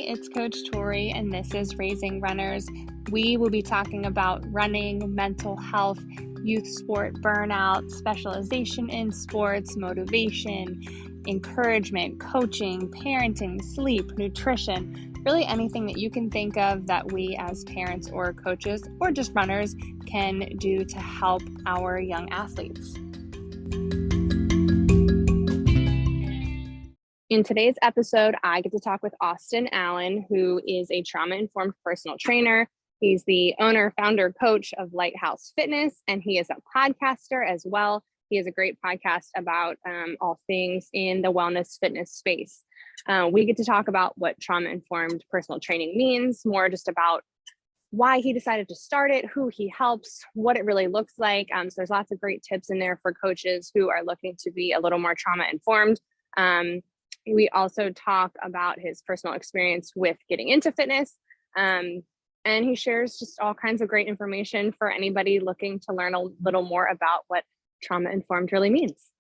it's Coach Tori, and this is Raising Runners. We will be talking about running, mental health, youth sport burnout, specialization in sports, motivation, encouragement, coaching, parenting, sleep, nutrition, really anything that you can think of that we as parents or coaches or just runners can do to help our young athletes. In today's episode, I get to talk with Austen Allen, who is a trauma-informed personal trainer. He's the owner, founder, coach of Lighthouse Fitness, and he is a podcaster as well. He has a great podcast about all things in the wellness fitness space. We get to talk about what trauma-informed personal training means, more just about why he decided to start it, who he helps, what it really looks like. So there's lots of great tips in there for coaches who are looking to be a little more trauma-informed. We also talk about his personal experience with getting into fitness. And he shares just all kinds of great information for anybody looking to learn a little more about what trauma-informed really means.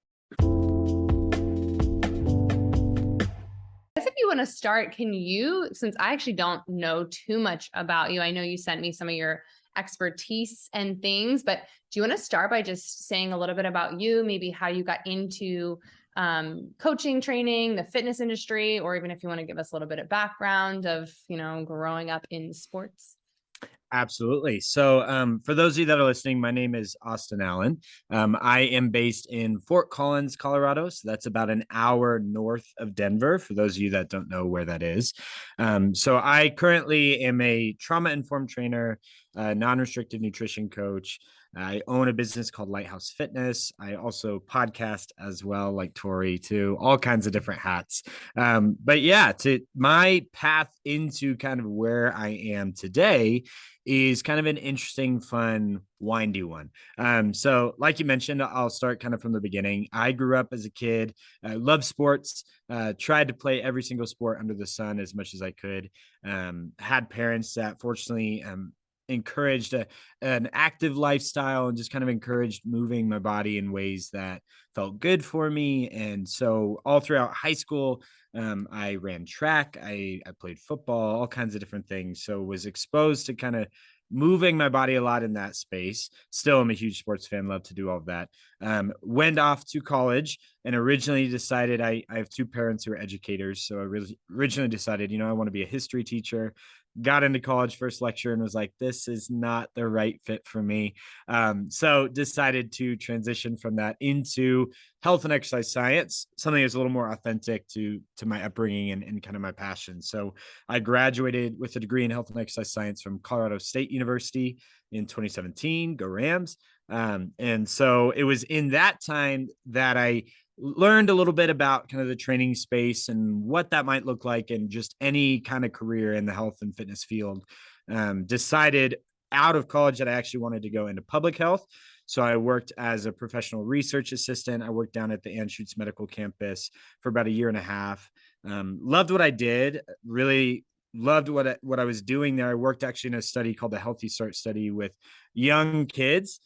If you want to start, can you, since I actually don't know too much about you, I know you sent me some of your expertise and things, but do you want to start by just saying a little bit about you, maybe how you got into coaching, training, the fitness industry, or even if you want to give us a little bit of background of, growing up in sports? Absolutely. So for those of you that are listening, my name is Austen Allen. I am based in Fort Collins, Colorado. So that's about an hour north of Denver, for those of you that don't know where that is. So I currently am a trauma-informed trainer, non-restricted nutrition coach. I own a business called Lighthouse Fitness. I also podcast as well, like Tori, too, all kinds of different hats. But yeah, to my path into kind of where I am today is kind of an interesting, fun, windy one. So like you mentioned, I'll start kind of from the beginning. I grew up as a kid, loved sports, tried to play every single sport under the sun as much as I could. Had parents that fortunately encouraged an active lifestyle and just kind of encouraged moving my body in ways that felt good for me. And so all throughout high school, I ran track, I played football, all kinds of different things. So was exposed to kind of moving my body a lot in that space. Still, I'm a huge sports fan, love to do all of that. Went off to college and originally decided I have two parents who are educators. So I originally decided, I want to be a history teacher. Got into college first lecture and was like, this is not the right fit for me. So decided to transition from that into health and exercise science, something that's a little more authentic to my upbringing and kind of my passion. So I graduated with a degree in health and exercise science from Colorado State University in 2017, go Rams. And so it was in that time that I learned a little bit about kind of the training space and what that might look like and just any kind of career in the health and fitness field. Decided out of college that I actually wanted to go into public health. So I worked as a professional research assistant. I worked down at the Anschutz Medical Campus for about a year and a half. Loved what I did, really loved what I was doing there. I worked actually in a study called the Healthy Start study with young kids,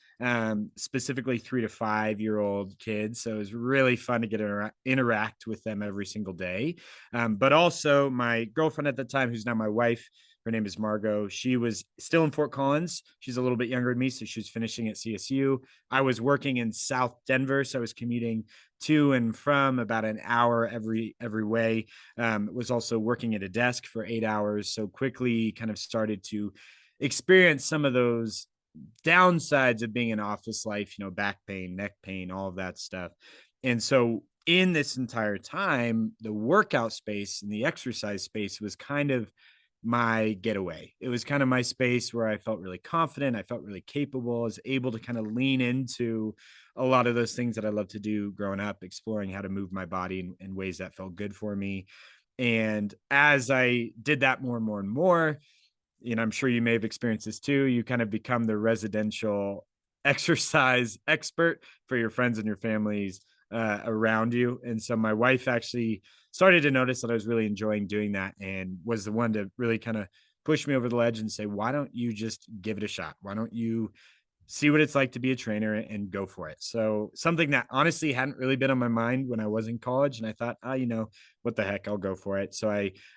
specifically 3 to 5 year old kids. So it was really fun to get to interact with them every single day. But also my girlfriend at the time, who's now my wife, her name is Margot. She was still in Fort Collins. She's a little bit younger than me, so she was finishing at CSU. I was working in South Denver, so I was commuting to and from about an hour every way. Was also working at a desk for 8 hours. So quickly kind of started to experience some of those downsides of being in office life, back pain, neck pain, all of that stuff. And so in this entire time, the workout space and the exercise space was kind of my getaway. It was kind of my space where I felt really confident. I felt really capable. I was able to kind of lean into a lot of those things that I love to do growing up, exploring how to move my body in ways that felt good for me. And as I did that more and more and more, I'm sure you may have experienced this too. You kind of become the residential exercise expert for your friends and your families around you. And so my wife actually started to notice that I was really enjoying doing that and was the one to really kind of push me over the ledge and say, why don't you just give it a shot? Why don't you see what it's like to be a trainer and go for it. So something that honestly hadn't really been on my mind when I was in college. And I thought, what the heck, I'll go for it. So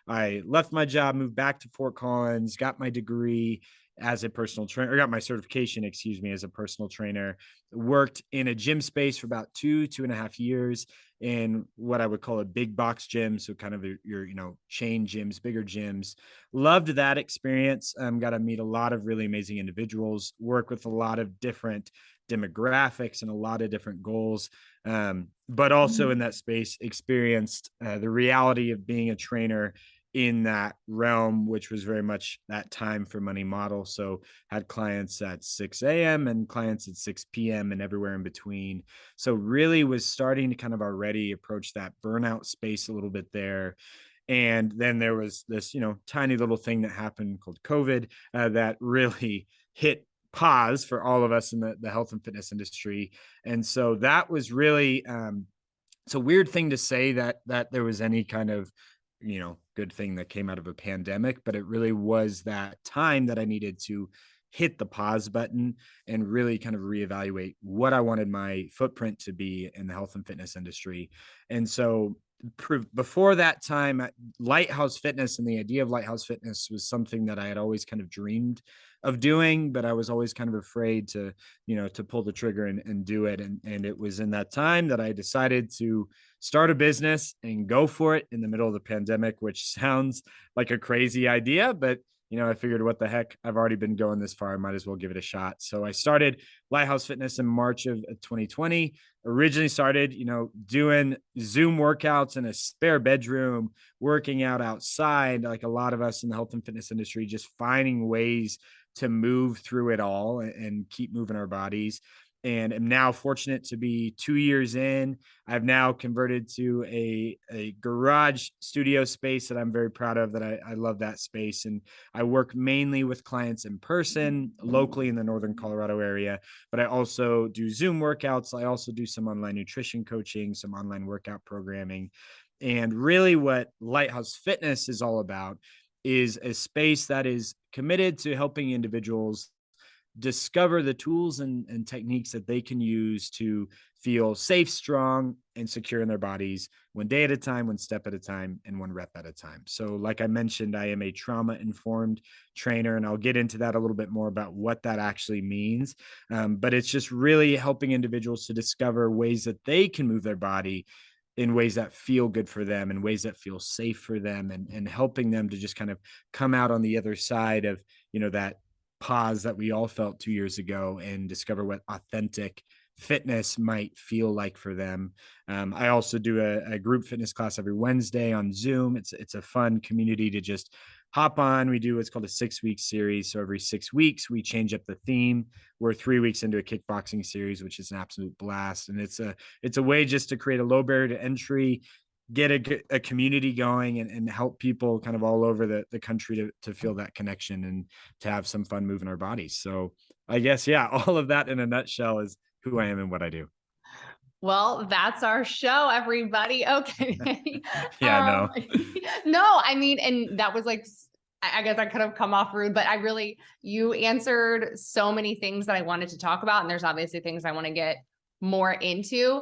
I left my job, moved back to Fort Collins, got my degree as a personal trainer, or got my certification, excuse me, as a personal trainer, worked in a gym space for about 2.5 years in what I would call a big box gym. So kind of your, chain gyms, bigger gyms. Loved that experience. Got to meet a lot of really amazing individuals, work with a lot of different demographics and a lot of different goals. But also in that space, experienced the reality of being a trainer in that realm, which was very much that time for money model. So had clients at 6 a.m. and clients at 6 p.m. and everywhere in between. So really was starting to kind of already approach that burnout space a little bit there. And then there was this, tiny little thing that happened called COVID that really hit pause for all of us in the health and fitness industry. And so that was really, it's a weird thing to say that there was any kind of, good thing that came out of a pandemic, but it really was that time that I needed to hit the pause button and really kind of reevaluate what I wanted my footprint to be in the health and fitness industry. And so before that time, Lighthouse Fitness and the idea of Lighthouse Fitness was something that I had always kind of dreamed of doing, but I was always kind of afraid to pull the trigger and do it. And it was in that time that I decided to start a business and go for it in the middle of the pandemic, which sounds like a crazy idea, but I figured, what the heck? I've already been going this far. I might as well give it a shot. So I started Lighthouse Fitness in March of 2020. Originally started, doing Zoom workouts in a spare bedroom, working out outside, like a lot of us in the health and fitness industry, just finding ways to move through it all and keep moving our bodies. And am now fortunate to be 2 years in. I've now converted to a garage studio space that I'm very proud of, that I love that space. And I work mainly with clients in person locally in the Northern Colorado area, but I also do Zoom workouts. I also do some online nutrition coaching, some online workout programming. And really what Lighthouse Fitness is all about is a space that is committed to helping individuals discover the tools and techniques that they can use to feel safe, strong, and secure in their bodies, one day at a time, one step at a time, and one rep at a time. So, like I mentioned, I am a trauma informed trainer, and I'll get into that a little bit more about what that actually means. But it's just really helping individuals to discover ways that they can move their body in ways that feel good for them, and ways that feel safe for them, and helping them to just kind of come out on the other side of, that pause that we all felt 2 years ago, and discover what authentic fitness might feel like for them. I also do a group fitness class every Wednesday on Zoom. It's a fun community to just hop on. We do what's called a 6-week series. So every 6 weeks, we change up the theme. We're 3 weeks into a kickboxing series, which is an absolute blast. And it's a way just to create a low barrier to entry, get a community going, and help people kind of all over the country to feel that connection and to have some fun moving our bodies. So I guess, yeah, all of that in a nutshell is who I am and what I do. Well, that's our show, everybody. Okay. Yeah, no. No, I mean, and that was like, I guess I could have come off rude, but you answered so many things that I wanted to talk about. And there's obviously things I want to get more into.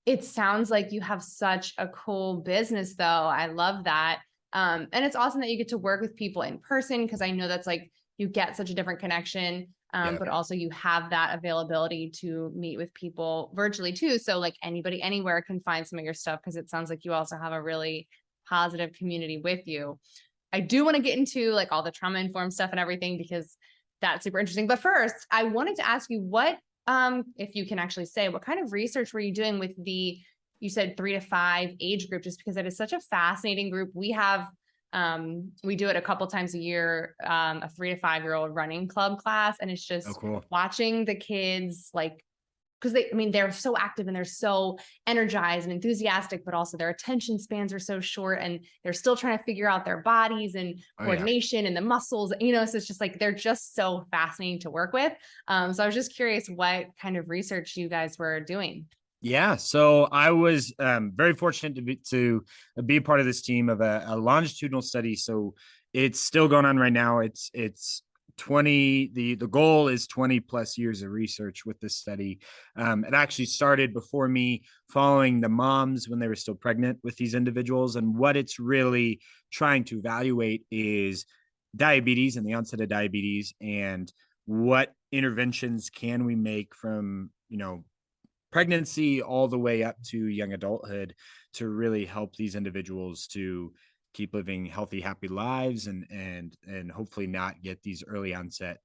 It sounds like you have such a cool business though. I love that. And it's awesome that you get to work with people in person, because I know that's like, you get such a different connection. Yeah. But also you have that availability to meet with people virtually too. So like anybody, anywhere can find some of your stuff, because it sounds like you also have a really positive community with you. I do want to get into like all the trauma informed stuff and everything, because that's super interesting. But first, I wanted to ask you if you can actually say, what kind of research were you doing with you said 3 to 5 age group, just because that is such a fascinating group. We do it a couple times a year, a 3 to 5-year-old running club class. And it's just cool. Watching the kids, like, because they're so active and they're so energized and enthusiastic, but also their attention spans are so short, and they're still trying to figure out their bodies and coordination and the muscles, so it's just like, they're just so fascinating to work with. So I was just curious what kind of research you guys were doing. Yeah, so I was very fortunate to be a part of this team of a longitudinal study. So it's still going on right now. It's the goal is 20 plus years of research with this study. It actually started before me, following the moms when they were still pregnant with these individuals. And what it's really trying to evaluate is diabetes and the onset of diabetes, and what interventions can we make from, pregnancy all the way up to young adulthood to really help these individuals to keep living healthy, happy lives, and hopefully not get these early onset,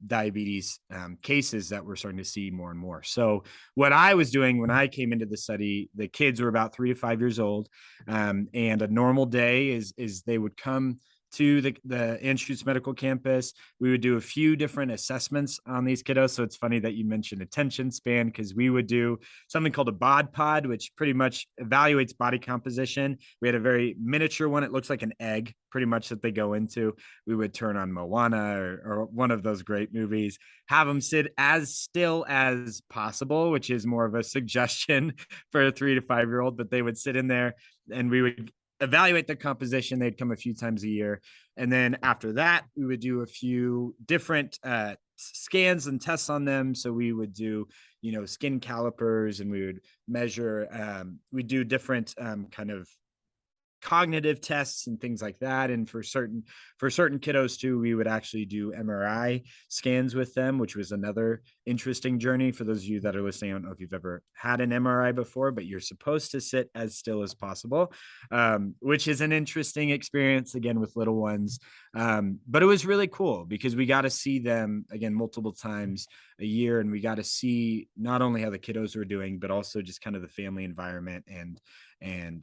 diabetes cases that we're starting to see more and more. So what I was doing when I came into the study, the kids were about 3 to 5 years old, and a normal day is they would come to the Anschutz Medical Campus. We would do a few different assessments on these kiddos. So it's funny that you mentioned attention span, because we would do something called a bod pod, which pretty much evaluates body composition. We had a very miniature one. It looks like an egg pretty much that they go into. We would turn on Moana or one of those great movies, have them sit as still as possible, which is more of a suggestion for a 3 to 5 year old, but they would sit in there and we would evaluate their composition. They'd come a few times a year. And then after that, we would do a few different scans and tests on them. So we would do, skin calipers, and we would measure, we do different kind of cognitive tests and things like that. And for certain kiddos too, we would actually do MRI scans with them, which was another interesting journey. For those of you that are listening, I don't know if you've ever had an MRI before, but you're supposed to sit as still as possible, which is an interesting experience again with little ones. But it was really cool because we got to see them again multiple times a year, and we got to see not only how the kiddos were doing, but also just kind of the family environment and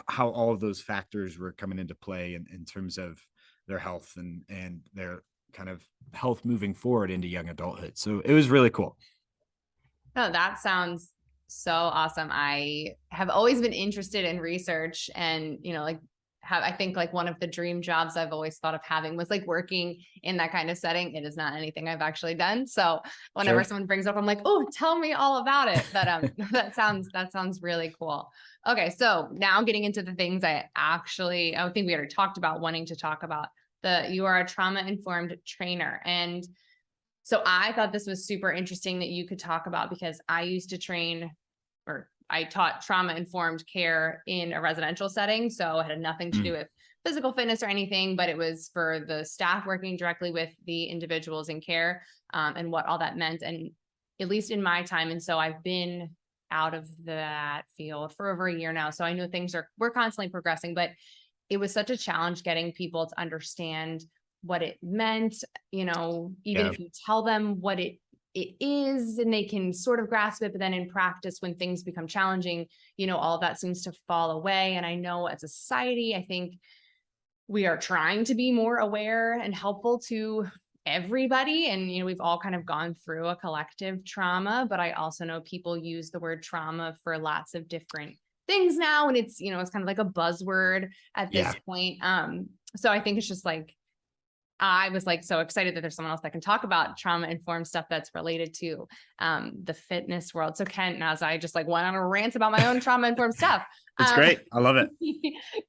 how all of those factors were coming into play in terms of their health and their kind of health moving forward into young adulthood. So it was really cool. Oh, that sounds so awesome. I have always been interested in research, and, I think like one of the dream jobs I've always thought of having was like working in that kind of setting. It is not anything I've actually done. So whenever someone brings up, I'm like, oh, tell me all about it. But that sounds really cool. Okay. So now getting into the things I think we already talked about wanting to talk about. You are a trauma-informed trainer. And so I thought this was super interesting that you could talk about, because I used to train, or I taught trauma-informed care in a residential setting. So it had nothing to do with physical fitness or anything, but it was for the staff working directly with the individuals in care, and what all that meant. And at least in my time. And so I've been out of that field for over a year now. So I know we're constantly progressing, but it was such a challenge getting people to understand what it meant, even if you tell them what it is and they can sort of grasp it, but then in practice, when things become challenging, all of that seems to fall away. And I know as a society, I think we are trying to be more aware and helpful to everybody. And, we've all kind of gone through a collective trauma, but I also know people use the word trauma for lots of different things now. And it's, it's kind of like a buzzword at this point. So I think it's just like, I was like so excited that there's someone else that can talk about trauma-informed stuff that's related to the fitness world. So Ken, as I just like went on a rant about my own trauma-informed stuff. It's great. I love it.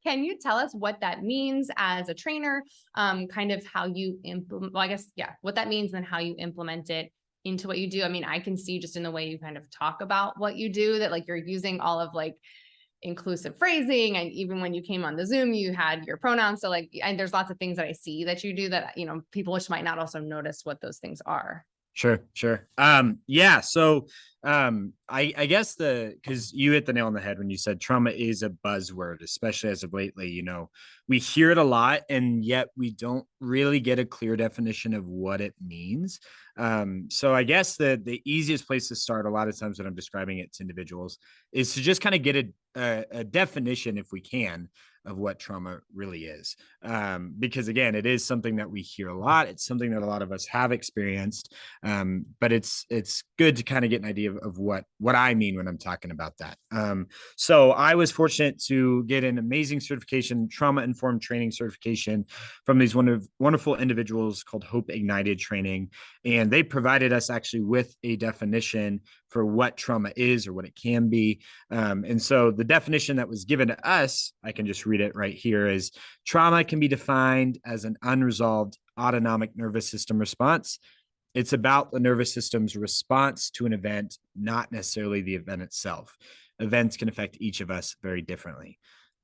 Can you tell us what that means as a trainer? Kind of how you implement, what that means and how you implement it into what you do. I mean, I can see just in the way you kind of talk about what you do that like you're using all of like inclusive phrasing. And even when you came on the Zoom, you had your pronouns. So like, and there's lots of things that I see that you do that, people just might not also notice what those things are. Sure. So, I guess cause you hit the nail on the head when you said trauma is a buzzword, especially as of lately, we hear it a lot and yet we don't really get a clear definition of what it means. So I guess the easiest place to start a lot of times when I'm describing it to individuals is to just kind of get a definition, if we can, of what trauma really is. Because again, it is something that we hear a lot. It's something that a lot of us have experienced. But it's good to kind of get an idea of what I mean when I'm talking about that. So I was fortunate to get an amazing certification, trauma-informed training certification from these wonderful individuals called Hope Ignited Training. And they provided us actually with a definition for what trauma is or what it can be. And so the definition that was given to us, I can just read it right here, is trauma can be defined as an unresolved autonomic nervous system response. It's about the nervous system's response to an event, not necessarily the event itself. Events can affect each of us very differently.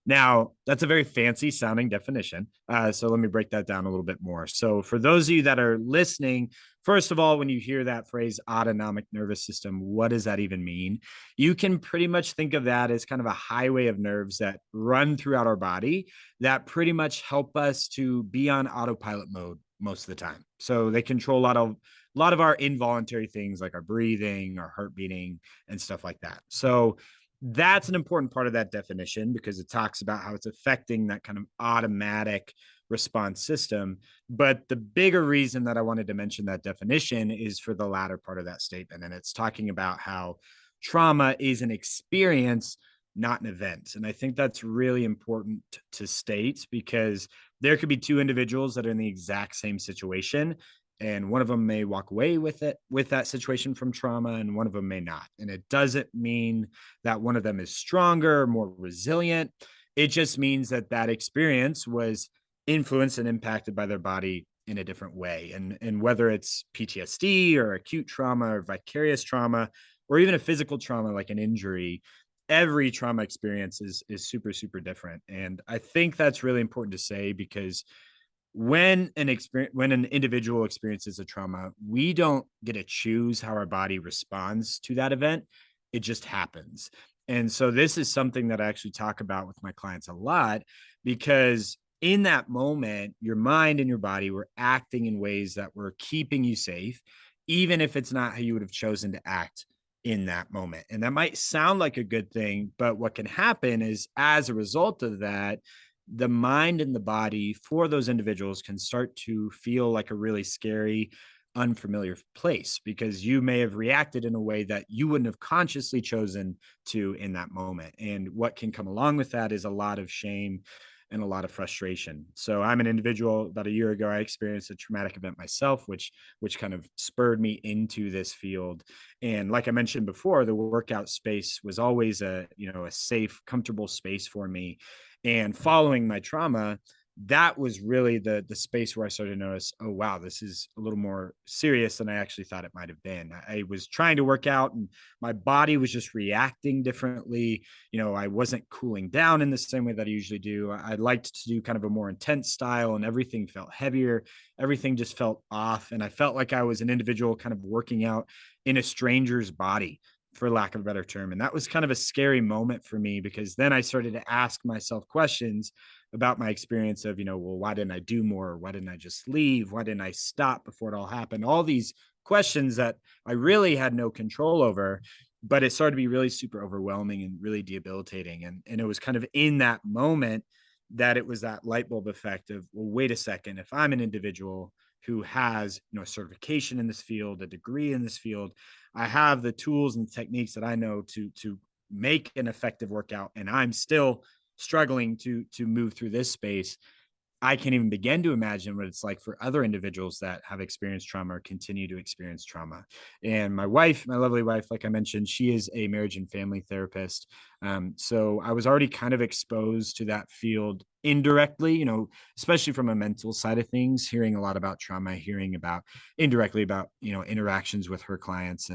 Now, that's a very fancy sounding definition. So let me break that down a little bit more. So for those of you that are listening, first of all, when you hear that phrase autonomic nervous system, what does that even mean? You can pretty much think of that as kind of a highway of nerves that run throughout our body that pretty much help us to be on autopilot mode most of the time. So they control a lot of our involuntary things like our breathing, our heart beating, and stuff like that. So that's an important part of that definition because it talks about how it's affecting that kind of automatic response system. But the bigger reason that I wanted to mention that definition is for the latter part of that statement. And it's talking about how trauma is an experience, not an event. And I think that's really important to state because there could be two individuals that are in the exact same situation, and one of them may walk away with that situation from trauma, and one of them may not. And it doesn't mean that one of them is stronger, more resilient. It just means that that experience was influenced and impacted by their body in a different way. And whether it's PTSD or acute trauma or vicarious trauma, or even a physical trauma like an injury, every trauma experience is super, super different. And I think that's really important to say because when an individual experiences a trauma, we don't get to choose how our body responds to that event. It just happens. And so this is something that I actually talk about with my clients a lot because in that moment, your mind and your body were acting in ways that were keeping you safe, even if it's not how you would have chosen to act in that moment. And that might sound like a good thing, but what can happen is as a result of that, the mind and the body for those individuals can start to feel like a really scary, unfamiliar place because you may have reacted in a way that you wouldn't have consciously chosen to in that moment. And what can come along with that is a lot of shame and a lot of frustration. So I'm an individual. About a year ago, I experienced a traumatic event myself, which kind of spurred me into this field. And like I mentioned before, the workout space was always a safe, comfortable space for me. And following my trauma, that was really the space where I started to notice, oh wow, this is a little more serious than I actually thought it might have been. I was trying to work out and my body was just reacting differently. I wasn't cooling down in the same way that I usually do. I liked to do kind of a more intense style and everything felt heavier. Everything just felt off. And I felt like I was an individual kind of working out in a stranger's body, for lack of a better term. And that was kind of a scary moment for me because then I started to ask myself questions about my experience of, well, why didn't I do more? Why didn't I just leave? Why didn't I stop before it all happened? All these questions that I really had no control over, but it started to be really super overwhelming and really debilitating. And it was kind of in that moment that it was that light bulb effect of, well, wait a second, if I'm an individual who has, a certification in this field, a degree in this field, I have the tools and techniques that I know to make an effective workout, and I'm still struggling to move through this space. I can't even begin to imagine what it's like for other individuals that have experienced trauma or continue to experience trauma. And my wife, my lovely wife, like I mentioned, she is a marriage and family therapist. So I was already kind of exposed to that field indirectly, especially from a mental side of things, hearing a lot about trauma, hearing about indirectly about, interactions with her clients.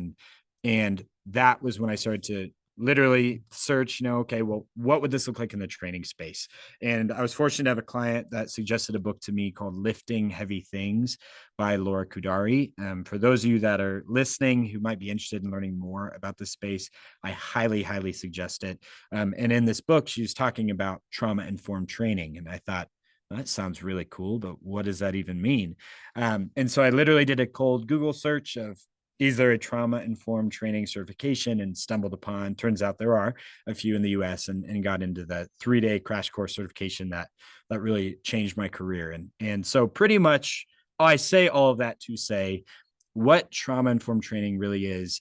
And that was when I started to literally search, okay, well, what would this look like in the training space? And I was fortunate to have a client that suggested a book to me called Lifting Heavy Things by Laura Kudari. For those of you that are listening who might be interested in learning more about this space, I highly, highly suggest it. And in this book, she was talking about trauma-informed training. And I thought, that sounds really cool, but what does that even mean? And so I literally did a cold Google search of, is there a trauma-informed training certification, and stumbled upon, turns out there are a few in the US, and got into that 3-day crash course certification that really changed my career. And so pretty much I say all of that to say what trauma-informed training really is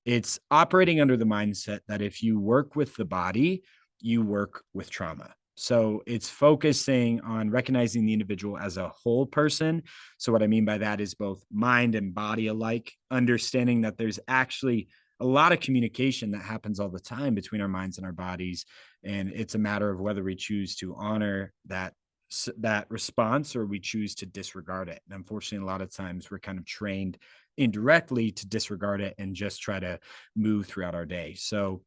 it's operating under the mindset that if you work with the body, you work with trauma. So it's focusing on recognizing the individual as a whole person. So what I mean by that is both mind and body alike, understanding that there's actually a lot of communication that happens all the time between our minds and our bodies. And it's a matter of whether we choose to honor that that response, or we choose to disregard it. And unfortunately, a lot of times we're kind of trained indirectly to disregard it and just try to move throughout our day. So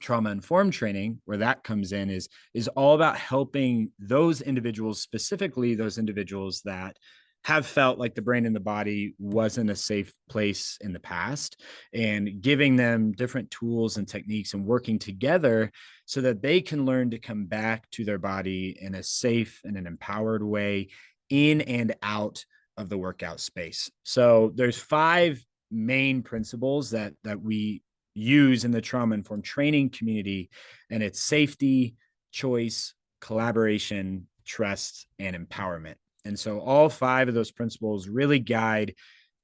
trauma informed training, where that comes in, is all about helping those individuals, specifically those individuals that have felt like the brain and the body wasn't a safe place in the past, and giving them different tools and techniques and working together so that they can learn to come back to their body in a safe and an empowered way, in and out of the workout space. So there's 5 main principles that we use in the trauma informed training community, and it's safety, choice, collaboration, trust, and empowerment. And so all 5 of those principles really guide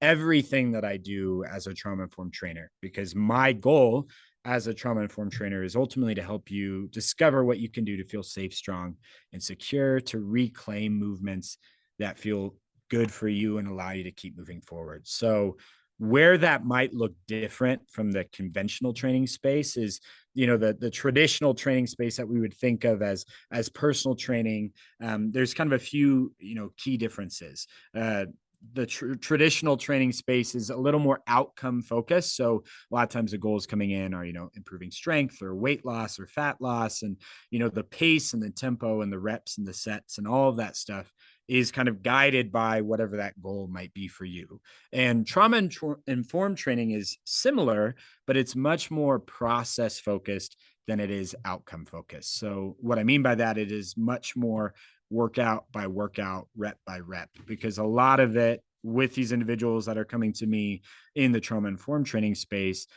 everything that I do as a trauma informed trainer, because my goal as a trauma informed trainer is ultimately to help you discover what you can do to feel safe, strong, and secure, to reclaim movements that feel good for you and allow you to keep moving forward. So where that might look different from the conventional training space is, the traditional training space that we would think of as personal training. There's kind of a few, key differences. The traditional training space is a little more outcome focused. So a lot of times the goals coming in are, improving strength or weight loss or fat loss. And, the pace and the tempo and the reps and the sets and all of that stuff is kind of guided by whatever that goal might be for you. And trauma informed training is similar, but it's much more process focused than it is outcome focused. So what I mean by that, it is much more workout by workout, rep by rep, because a lot of it with these individuals that are coming to me in the trauma informed training space,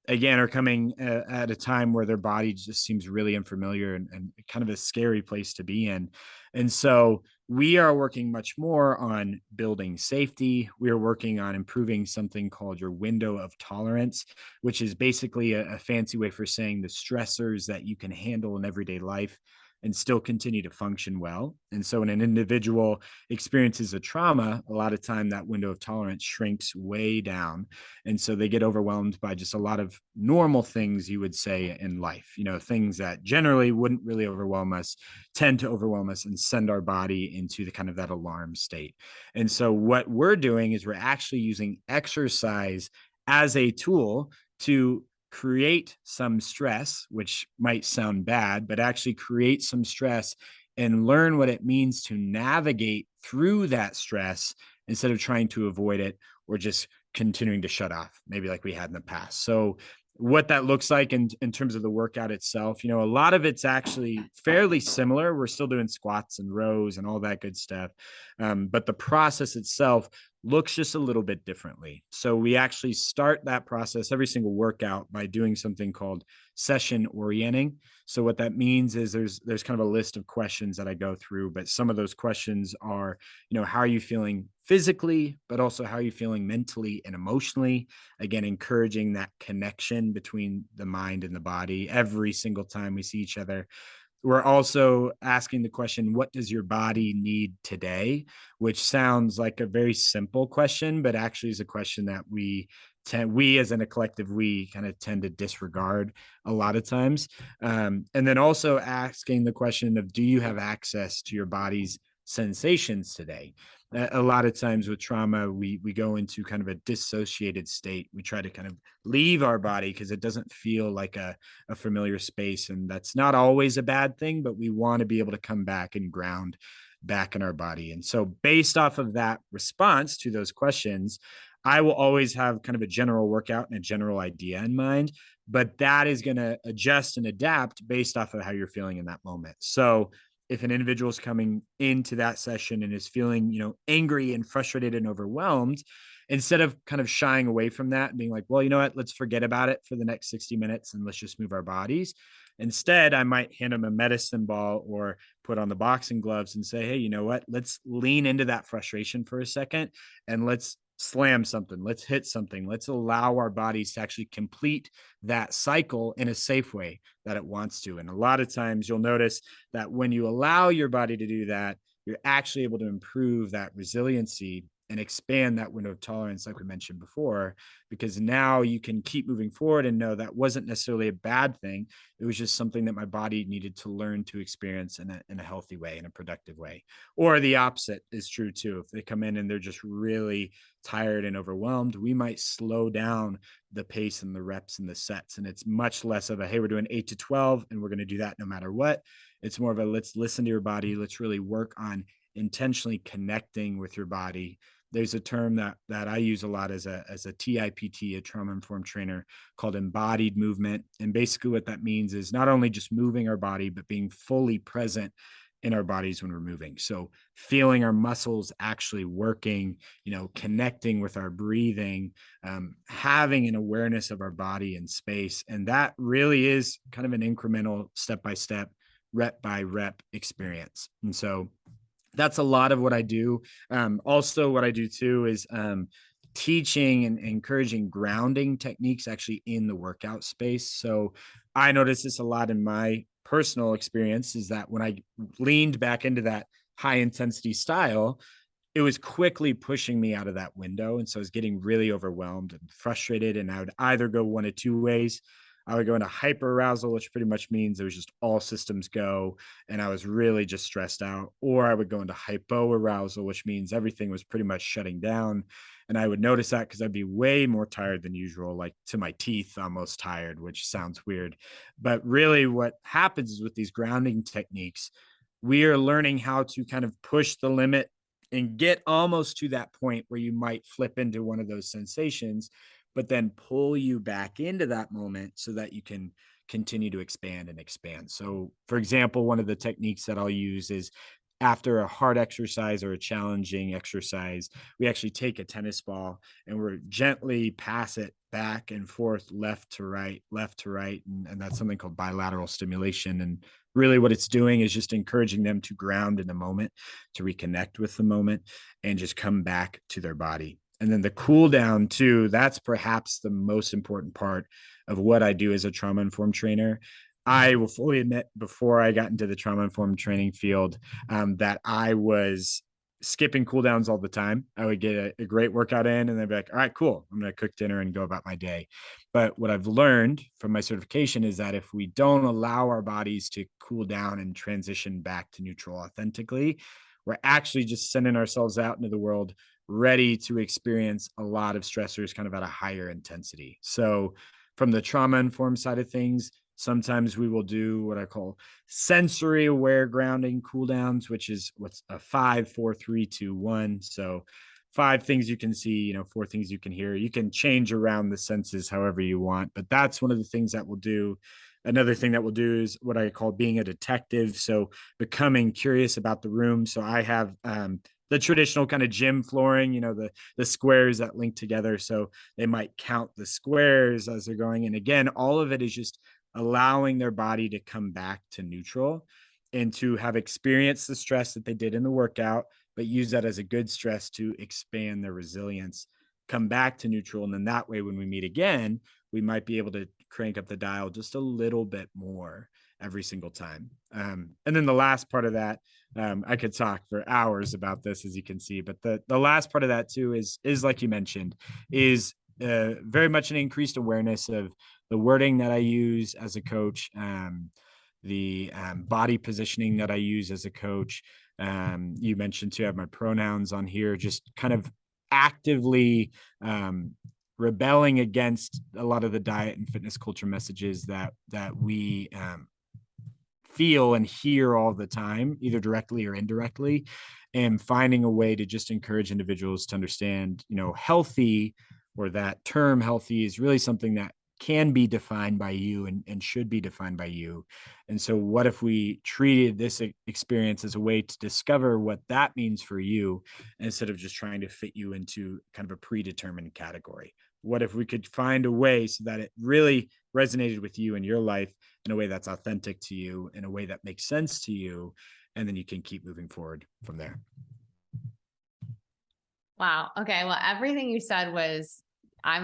again, are coming at a time where their body just seems really unfamiliar and kind of a scary place to be in. And so we are working much more on building safety. We are working on improving something called your window of tolerance, which is basically a fancy way for saying the stressors that you can handle in everyday life and still continue to function well. And so when an individual experiences a trauma, a lot of time that window of tolerance shrinks way down. And so they get overwhelmed by just a lot of normal things you would say in life, things that generally wouldn't really overwhelm us, tend to overwhelm us and send our body into the kind of that alarm state. And so what we're doing is we're actually using exercise as a tool to create some stress, which might sound bad, but actually create some stress and learn what it means to navigate through that stress instead of trying to avoid it or just continuing to shut off, maybe like we had in the past. So what that looks like in terms of the workout itself, a lot of it's actually fairly similar. We're still doing squats and rows and all that good stuff. But the process itself looks just a little bit differently. So we actually start that process every single workout by doing something called session orienting. So what that means is there's kind of a list of questions that I go through, but some of those questions are, how are you feeling physically, but also how are you feeling mentally and emotionally? Again, encouraging that connection between the mind and the body every single time we see each other. We're also asking the question, what does your body need today? Which sounds like a very simple question, but actually is a question that we as in a collective, we kind of tend to disregard a lot of times. And then also asking the question of, do you have access to your body's sensations today? A lot of times with trauma, we go into kind of a dissociated state. We try to kind of leave our body because it doesn't feel like a familiar space. And that's not always a bad thing, but we want to be able to come back and ground back in our body. And so based off of that response to those questions, I will always have kind of a general workout and a general idea in mind, but that is going to adjust and adapt based off of how you're feeling in that moment. So if an individual is coming into that session and is feeling, angry and frustrated and overwhelmed, instead of kind of shying away from that and being like, well, you know what, let's forget about it for the next 60 minutes and let's just move our bodies. Instead, I might hand them a medicine ball or put on the boxing gloves and say, hey, you know what, let's lean into that frustration for a second and let's slam something, let's hit something, let's allow our bodies to actually complete that cycle in a safe way that it wants to. And a lot of times you'll notice that when you allow your body to do that, you're actually able to improve that resiliency and expand that window of tolerance, like we mentioned before, because now you can keep moving forward and know that wasn't necessarily a bad thing. It was just something that my body needed to learn to experience in a healthy way, in a productive way. Or the opposite is true too. If they come in and they're just really tired and overwhelmed, we might slow down the pace and the reps and the sets. And it's much less of a, hey, we're doing 8 to 12 and we're going to do that no matter what. It's more of a, let's listen to your body. Let's really work on intentionally connecting with your body. There's a term that I use a lot as a TIPT, a trauma informed trainer, called embodied movement. And basically what that means is not only just moving our body, but being fully present in our bodies when we're moving. So feeling our muscles actually working, connecting with our breathing, having an awareness of our body and space. And that really is kind of an incremental, step-by-step, rep by rep experience. And so that's a lot of what I do. Also, what I do too is teaching and encouraging grounding techniques actually in the workout space. So I noticed this a lot in my personal experience, is that when I leaned back into that high intensity style, it was quickly pushing me out of that window. And so I was getting really overwhelmed and frustrated. And I would either go one of two ways. I would go into hyper arousal, which pretty much means it was just all systems go. And I was really just stressed out. Or I would go into hypo arousal, which means everything was pretty much shutting down. And I would notice that because I'd be way more tired than usual, like to my teeth, almost tired, which sounds weird. But really, what happens is with these grounding techniques, we are learning how to kind of push the limit and get almost to that point where you might flip into one of those sensations, but then pull you back into that moment so that you can continue to expand and expand. So, for example, one of the techniques that I'll use is after a hard exercise or a challenging exercise, we actually take a tennis ball and we're gently pass it back and forth, left to right, left to right. And that's something called bilateral stimulation. And really what it's doing is just encouraging them to ground in the moment, to reconnect with the moment, and just come back to their body. And then the cool down too, that's perhaps the most important part of what I do as a trauma informed trainer. I will fully admit, before I got into the trauma informed training field, that I was skipping cool downs all the time. I would get a great workout in and then be like, all right, cool, I'm going to cook dinner and go about my day. But what I've learned from my certification is that if we don't allow our bodies to cool down and transition back to neutral authentically, we're actually just sending ourselves out into the world ready to experience a lot of stressors kind of at a higher intensity. So from the trauma informed side of things, sometimes we will do what I call sensory aware grounding cool downs, which is what's a 5, 4, 3, 2, 1. So 5 things you can see, 4 things you can hear. You can change around the senses however you want, but that's one of the things that we'll do. Another thing that we'll do is what I call being a detective. So becoming curious about the room. So I have the traditional kind of gym flooring, the squares that link together. So they might count the squares as they're going. And again, all of it is just allowing their body to come back to neutral and to have experienced the stress that they did in the workout, but use that as a good stress to expand their resilience, come back to neutral. And then that way, when we meet again, we might be able to crank up the dial just a little bit more every single time. And then the last part of that, I could talk for hours about this, as you can see, but the last part of that too is like you mentioned, is very much an increased awareness of the wording that I use as a coach, the body positioning that I use as a coach. You mentioned too, I have my pronouns on here, just kind of actively rebelling against a lot of the diet and fitness culture messages that we feel and hear all the time, either directly or indirectly, and finding a way to just encourage individuals to understand, healthy, or that term healthy, is really something that can be defined by you and should be defined by you. And so what if we treated this experience as a way to discover what that means for you, instead of just trying to fit you into kind of a predetermined category? What if we could find a way so that it really resonated with you in your life in a way that's authentic to you, in a way that makes sense to you, and then you can keep moving forward from there. Wow. Okay. Well, everything you said was, I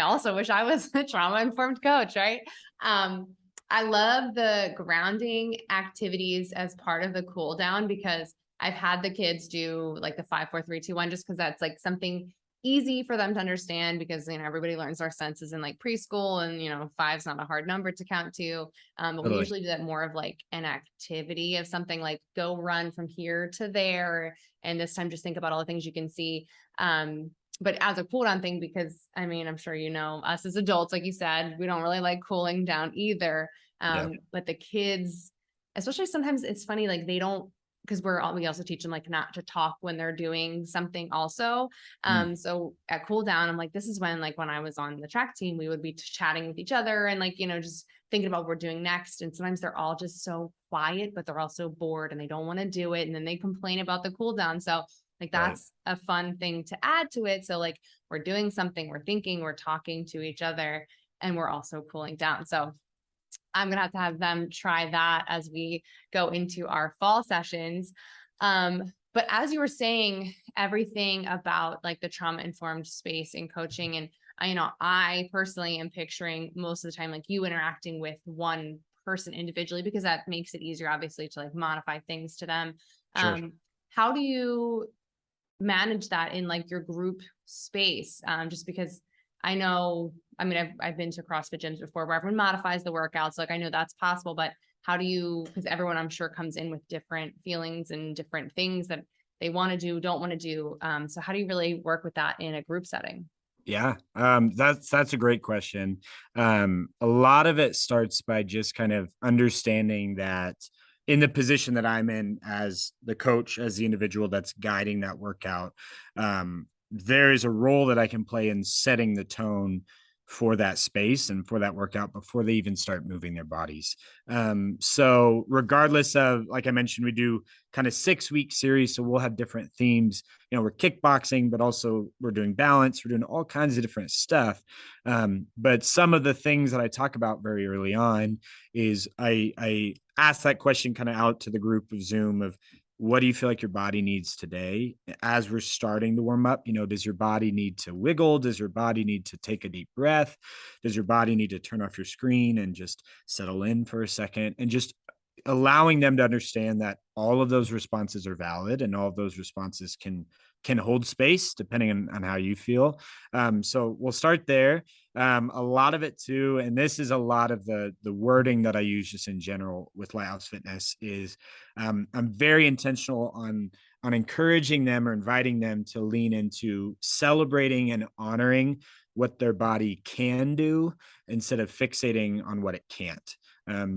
also wish I was a trauma informed coach, right? I love the grounding activities as part of the cool down, because I've had the kids do like the 5, 4, 3, 2, 1, just because that's like something easy for them to understand, because, everybody learns our senses in like preschool, and, five's not a hard number to count to. But we Totally. usually do that more of like an activity of something like go run from here to there. And this time just think about all the things you can see. But as a cool down thing, because I'm sure us as adults, like you said, we don't really like cooling down either. Yeah. But the kids, especially, sometimes it's funny, like they don't, because we also teach them like not to talk when they're doing something also. So at cool down, I'm like, this is when, like when I was on the track team, we would be chatting with each other and like, just thinking about what we're doing next. And sometimes they're all just so quiet, but they're also bored and they don't want to do it. And then they complain about the cool down. So like, that's a fun thing to add to it. So like, we're doing something, we're thinking, we're talking to each other, and we're also cooling down. So I'm going to have them try that as we go into our fall sessions. But as you were saying, everything about like the trauma informed space in coaching, and I personally am picturing most of the time, like you interacting with one person individually, because that makes it easier, obviously, to like modify things to them. Sure. How do you manage that in like your group space? Just because I know, I've been to CrossFit gyms before where everyone modifies the workouts. Like I know that's possible, but how do you, because everyone I'm sure comes in with different feelings and different things that they want to do, don't want to do. So how do you really work with that in a group setting? Yeah, that's a great question. A lot of it starts by just kind of understanding that in the position that I'm in as the coach, as the individual that's guiding that workout, there is a role that I can play in setting the tone for that space and for that workout before they even start moving their bodies. So regardless of, like I mentioned, we do kind of 6-week series, so we'll have different themes. We're kickboxing, but also we're doing balance. We're doing all kinds of different stuff. But some of the things that I talk about very early on is I ask that question kind of out to the group of Zoom of, what do you feel like your body needs today as we're starting to warm up? Does your body need to wiggle? Does your body need to take a deep breath? Does your body need to turn off your screen and just settle in for a second? And just allowing them to understand that all of those responses are valid and all of those responses can hold space depending on how you feel. So we'll start there. A lot of it too, and this is a lot of the wording that I use just in general with Lighthouse Fitness, is I'm very intentional on encouraging them or inviting them to lean into celebrating and honoring what their body can do instead of fixating on what it can't.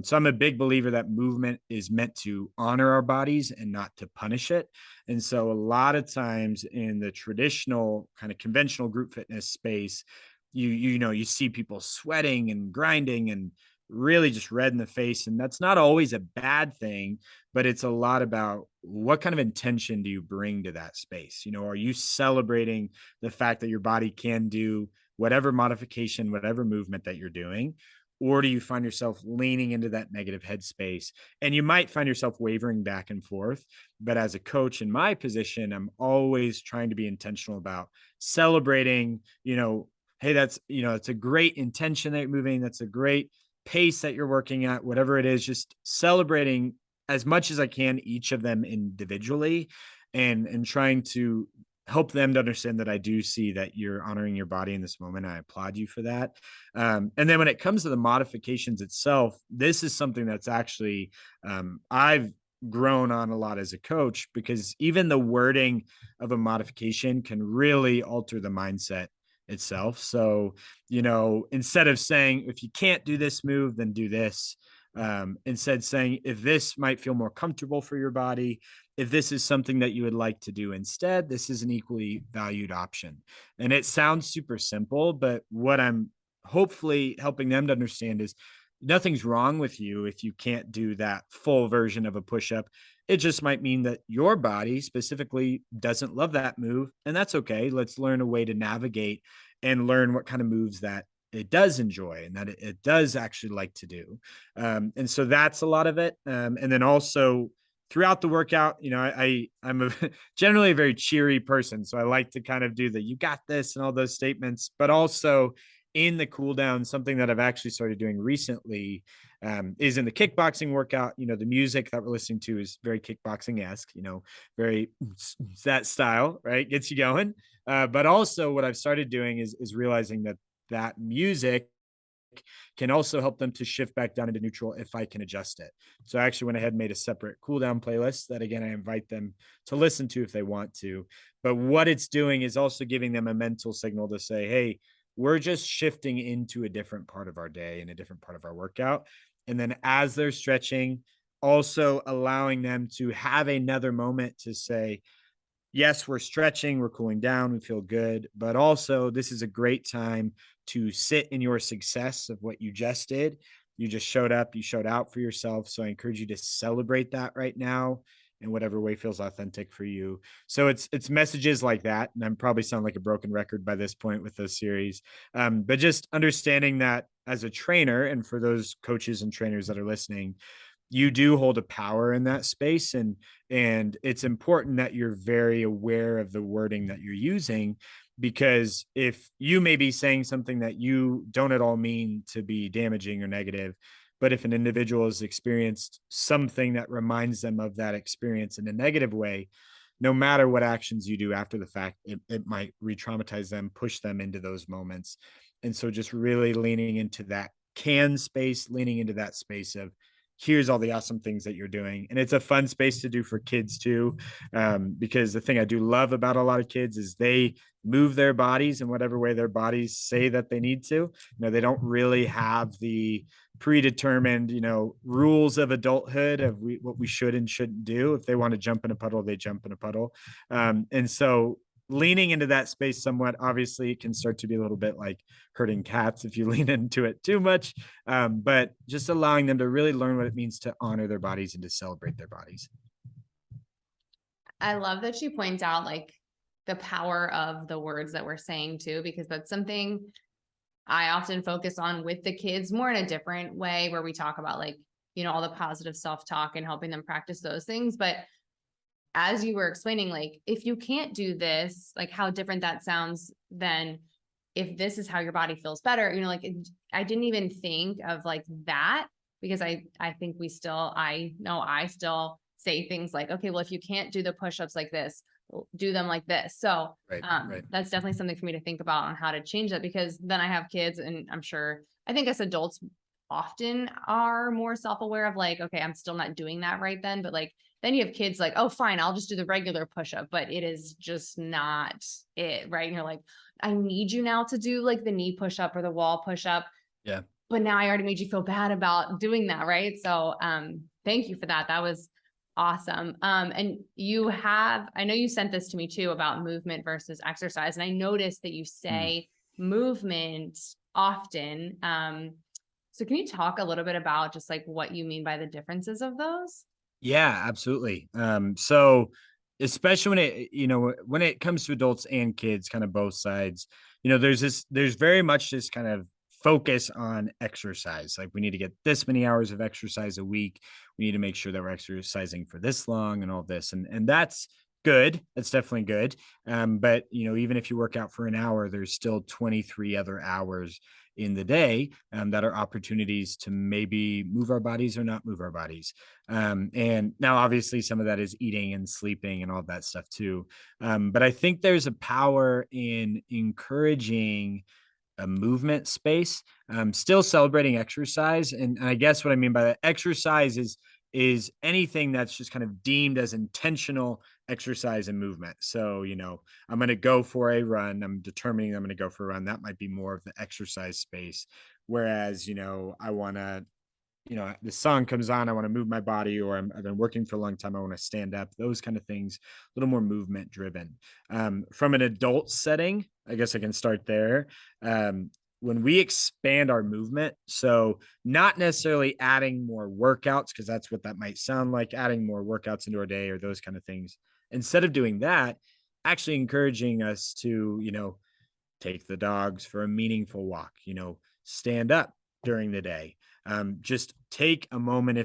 So I'm a big believer that movement is meant to honor our bodies and not to punish it. And so a lot of times in the traditional kind of conventional group fitness space, you see people sweating and grinding and really just red in the face. And that's not always a bad thing, but it's a lot about what kind of intention do you bring to that space? Are you celebrating the fact that your body can do whatever modification, whatever movement that you're doing? Or do you find yourself leaning into that negative headspace? And you might find yourself wavering back and forth. But as a coach in my position, I'm always trying to be intentional about celebrating, hey, it's a great intention that you're moving. That's a great pace that you're working at, whatever it is, just celebrating as much as I can, each of them individually, and trying to help them to understand that I do see that you're honoring your body in this moment. I applaud you for that. And then when it comes to the modifications itself, this is something that's actually, I've grown on a lot as a coach, because even the wording of a modification can really alter the mindset itself. So, instead of saying, if you can't do this move, then do this, instead saying, if this might feel more comfortable for your body, if this is something that you would like to do instead, this is an equally valued option. And it sounds super simple, but what I'm hopefully helping them to understand is nothing's wrong with you if you can't do that full version of a push-up. It just might mean that your body specifically doesn't love that move, and that's okay. Let's learn a way to navigate and learn what kind of moves that it does enjoy and that it does actually like to do. And so that's a lot of it. And then also throughout the workout, I'm generally a very cheery person. So I like to kind of do the, you got this and all those statements, but also in the cool down, something that I've actually started doing recently is in the kickboxing workout. The music that we're listening to is very kickboxing-esque, very that style, right? Gets you going. But also what I've started doing is realizing that music can also help them to shift back down into neutral if I can adjust it. So I actually went ahead and made a separate cool down playlist that, again, I invite them to listen to if they want to. But what it's doing is also giving them a mental signal to say, hey, we're just shifting into a different part of our day and a different part of our workout. And then as they're stretching, also allowing them to have another moment to say, yes, we're stretching, we're cooling down, we feel good, but also this is a great time to sit in your success of what you just did. You just showed up, you showed out for yourself. So I encourage you to celebrate that right now in whatever way feels authentic for you. So it's messages like that. And I'm probably sound like a broken record by this point with this series. But just understanding that as a trainer, and for those coaches and trainers that are listening, you do hold a power in that space, and it's important that you're very aware of the wording that you're using, because if you may be saying something that you don't at all mean to be damaging or negative, but if an individual has experienced something that reminds them of that experience in a negative way, no matter what actions you do after the fact, it might re-traumatize them, push them into those moments. And so just really leaning into that can space, leaning into that space of, here's all the awesome things that you're doing. And it's a fun space to do for kids too. Because the thing I do love about a lot of kids is they move their bodies in whatever way their bodies say that they need to. They don't really have the predetermined, rules of adulthood of what we should and shouldn't do. If they want to jump in a puddle, they jump in a puddle. And so leaning into that space somewhat, obviously it can start to be a little bit like herding cats if you lean into it too much. But just allowing them to really learn what it means to honor their bodies and to celebrate their bodies. I love that you point out like the power of the words that we're saying too, because that's something I often focus on with the kids more in a different way, where we talk about like, all the positive self-talk and helping them practice those things. But as you were explaining, like, if you can't do this, like how different that sounds than if this is how your body feels better, like I didn't even think of like that, because I think I know I still say things like, okay, well, if you can't do the push-ups like this, do them like this. So Right. that's definitely something for me to think about on how to change that, because then I have kids, and I think as adults often are more self-aware of like, okay, I'm still not doing that right then. But like, then you have kids like, oh, fine, I'll just do the regular push-up, but it is just not it, right? And you're like, I need you now to do like the knee push-up or the wall push-up. Yeah. But now I already made you feel bad about doing that, right? So thank you for that. That was awesome. And I know you sent this to me too about movement versus exercise. And I noticed that you say movement often. So can you talk a little bit about just like what you mean by the differences of those? Yeah, absolutely. So especially when it comes to adults and kids, kind of both sides, there's very much this kind of focus on exercise. Like, we need to get this many hours of exercise a week. We need to make sure that we're exercising for this long and all this. And that's good. That's definitely good. But even if you work out for an hour, there's still 23 other hours in the day that are opportunities to maybe move our bodies or not move our bodies. And now, obviously, some of that is eating and sleeping and all that stuff too. But I think there's a power in encouraging a movement space, still celebrating exercise. And I guess what I mean by that, exercise is anything that's just kind of deemed as intentional exercise and movement. So, I'm going to go for a run. I'm determining I'm going to go for a run. That might be more of the exercise space. Whereas, I want to, the song comes on, I want to move my body, or I've been working for a long time, I want to stand up, those kind of things, a little more movement driven. From an adult setting, I guess I can start there. When we expand our movement, so not necessarily adding more workouts, because that's what that might sound like, adding more workouts into our day or those kind of things. Instead of doing that, actually encouraging us to, take the dogs for a meaningful walk, stand up during the day. Just take a moment,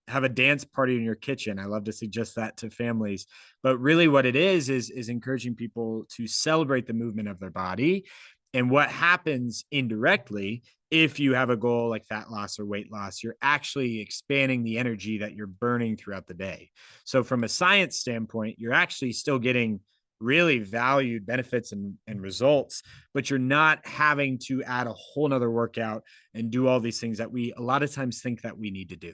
have a dance party in your kitchen. I love to suggest that to families, but really what it is encouraging people to celebrate the movement of their body And what happens indirectly, if you have a goal like fat loss or weight loss, you're actually expanding the energy that you're burning throughout the day. So from a science standpoint, you're actually still getting really valued benefits and results, but you're not having to add a whole nother workout and do all these things that we a lot of times think that we need to do.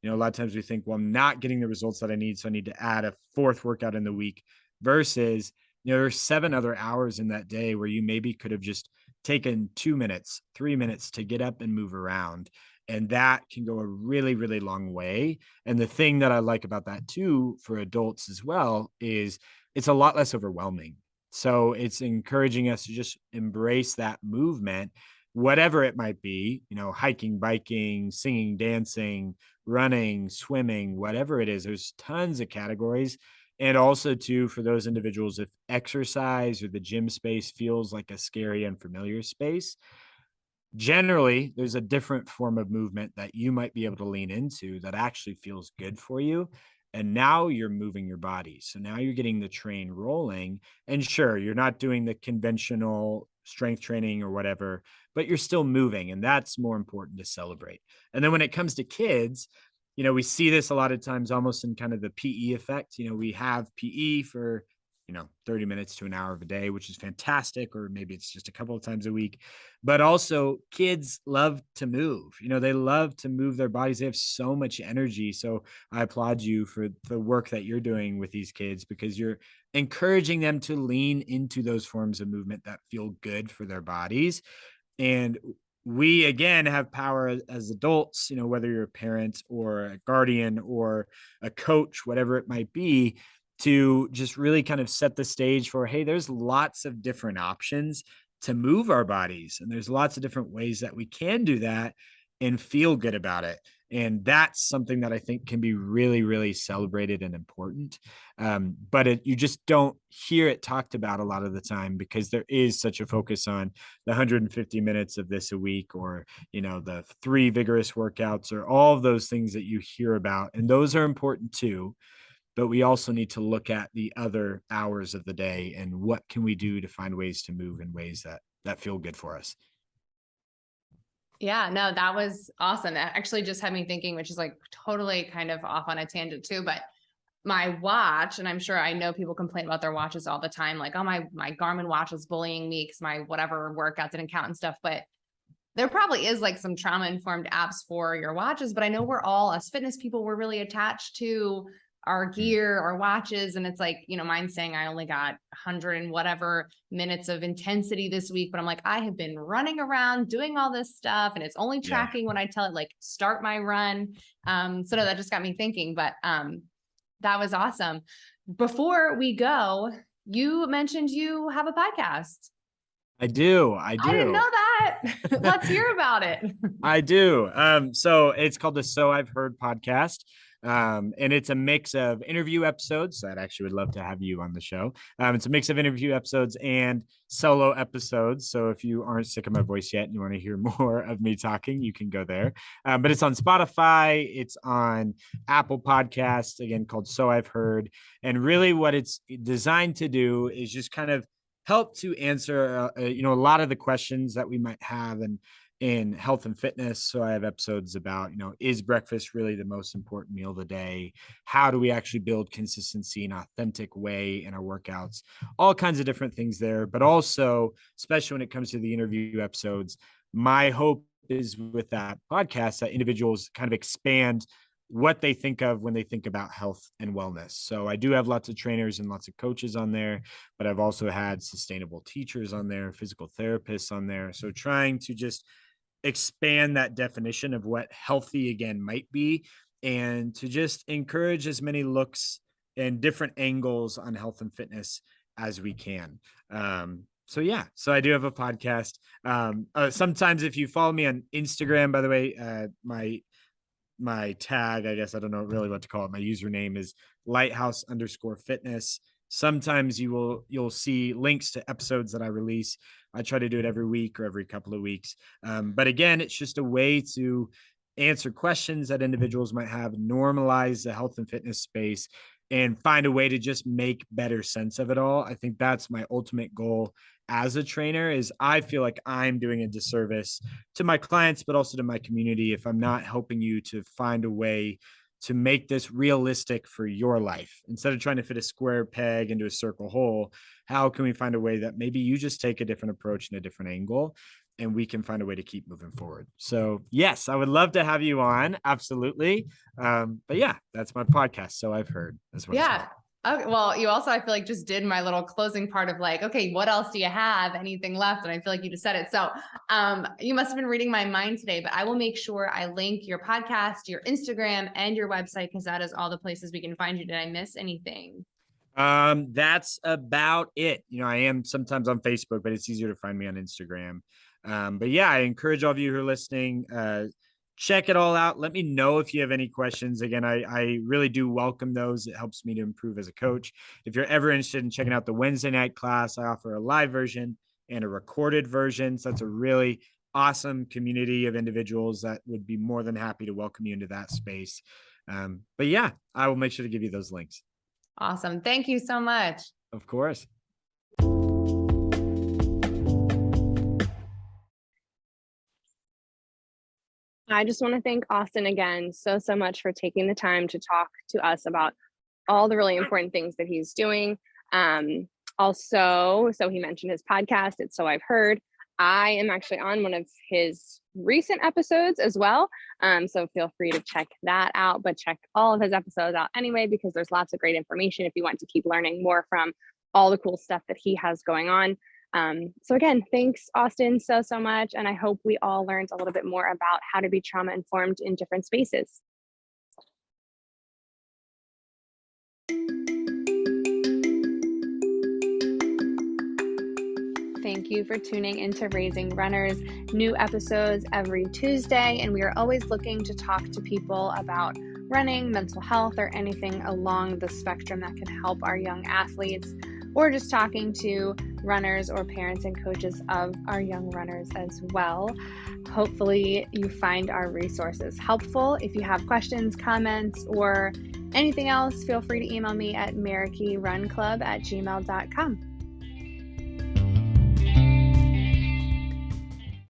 You know, a lot of times we think, well, I'm not getting the results that I need, so I need to add a fourth workout in the week versus, there's 7 other hours in that day where you maybe could have just taken 2 minutes, 3 minutes to get up and move around. And that can go a really, really long way. And the thing that I like about that too, for adults as well, is it's a lot less overwhelming. So it's encouraging us to just embrace that movement, whatever it might be, hiking, biking, singing, dancing, running, swimming, whatever it is. There's tons of categories. And also too, for those individuals, if exercise or the gym space feels like a scary, unfamiliar space, generally there's a different form of movement that you might be able to lean into that actually feels good for you. And now you're moving your body. So now you're getting the train rolling. And sure, you're not doing the conventional strength training or whatever, but you're still moving. And that's more important to celebrate. And then when it comes to kids, we see this a lot of times almost in kind of the PE effect. We have PE for, 30 minutes to an hour of a day, which is fantastic. Or maybe it's just a couple of times a week. But also kids love to move. They love to move their bodies. They have so much energy. So I applaud you for the work that you're doing with these kids, because you're encouraging them to lean into those forms of movement that feel good for their bodies. And we again have power as adults, whether you're a parent or a guardian or a coach, whatever it might be, to just really kind of set the stage for, hey, there's lots of different options to move our bodies. And there's lots of different ways that we can do that and feel good about it. And that's something that I think can be really, really celebrated and important. But you just don't hear it talked about a lot of the time, because there is such a focus on the 150 minutes of this a week, or, the 3 vigorous workouts, or all of those things that you hear about. And those are important too. But we also need to look at the other hours of the day and what can we do to find ways to move in ways that feel good for us. Yeah, no, that was awesome. That actually just had me thinking, which is like totally kind of off on a tangent too, but my watch, and I'm sure I know people complain about their watches all the time, like, oh, my Garmin watch was bullying me because my whatever workout didn't count and stuff. But there probably is like some trauma informed apps for your watches. But I know we're all, as fitness people, we're really attached to our gear, our watches. And it's like, mine's saying I only got 100 and whatever minutes of intensity this week, but I'm like, I have been running around doing all this stuff and it's only tracking when I tell it, like, start my run. So no, that just got me thinking, but that was awesome. Before we go, you mentioned you have a podcast. I do. I didn't know that. Let's hear about it. I do. So it's called the So I've Heard podcast. And it's a mix of interview episodes. I'd actually would love to have you on the show. It's a mix of interview episodes and solo episodes. So if you aren't sick of my voice yet and you want to hear more of me talking, you can go there. But it's on Spotify. It's on Apple Podcasts, again, called So I've Heard. And really what it's designed to do is just kind of help to answer, a lot of the questions that we might have in health and fitness. So I have episodes about, is breakfast really the most important meal of the day? How do we actually build consistency in an authentic way in our workouts? All kinds of different things there. But also, especially when it comes to the interview episodes, my hope is with that podcast that individuals kind of expand what they think of when they think about health and wellness. So I do have lots of trainers and lots of coaches on there, but I've also had sustainable teachers on there, physical therapists on there. So trying to just expand that definition of what healthy again might be, and to just encourage as many looks and different angles on health and fitness as we can. So yeah, so I do have a podcast. Sometimes if you follow me on Instagram, by the way, my tag, I guess, I don't know really what to call it. My username is Lighthouse_Fitness. Sometimes you'll see links to episodes that I release. I try to do it every week or every couple of weeks. But again, it's just a way to answer questions that individuals might have, normalize the health and fitness space, and find a way to just make better sense of it all. I think that's my ultimate goal, as a trainer is I feel like I'm doing a disservice to my clients, but also to my community if I'm not helping you to find a way to make this realistic for your life. Instead of trying to fit a square peg into a circle hole, how can we find a way that maybe you just take a different approach and a different angle, and we can find a way to keep moving forward? So yes, I would love to have you on. Absolutely. But yeah, that's my podcast. So I've heard as well. Yeah. Okay. Well, you also, I feel like, just did my little closing part of like, okay, what else do you have? Anything left? And I feel like you just said it. So you must have been reading my mind today, but I will make sure I link your podcast, your Instagram, and your website, because that is all the places we can find you. Did I miss anything? That's about it. I am sometimes on Facebook, but it's easier to find me on Instagram. But yeah, I encourage all of you who are listening, check it all out. Let me know if you have any questions. Again, I really do welcome those. It helps me to improve as a coach. If you're ever interested in checking out the Wednesday night class, I offer a live version and a recorded version. So that's a really awesome community of individuals that would be more than happy to welcome you into that space. But yeah, I will make sure to give you those links. Awesome. Thank you so much. Of course. I just want to thank Austen again so much for taking the time to talk to us about all the really important things that he's doing. Also, so he mentioned his podcast. It's So I've Heard. I am actually on one of his recent episodes as well. So feel free to check that out, but check all of his episodes out anyway, because there's lots of great information if you want to keep learning more from all the cool stuff that he has going on. So again, thanks, Austen, so much. And I hope we all learned a little bit more about how to be trauma informed in different spaces. Thank you for tuning into Raising Runners. New episodes every Tuesday, and we are always looking to talk to people about running, mental health, or anything along the spectrum that can help our young athletes, or just talking to runners or parents and coaches of our young runners as well. Hopefully you find our resources helpful. If you have questions, comments, or anything else, feel free to email me at marikeyrunclub@gmail.com.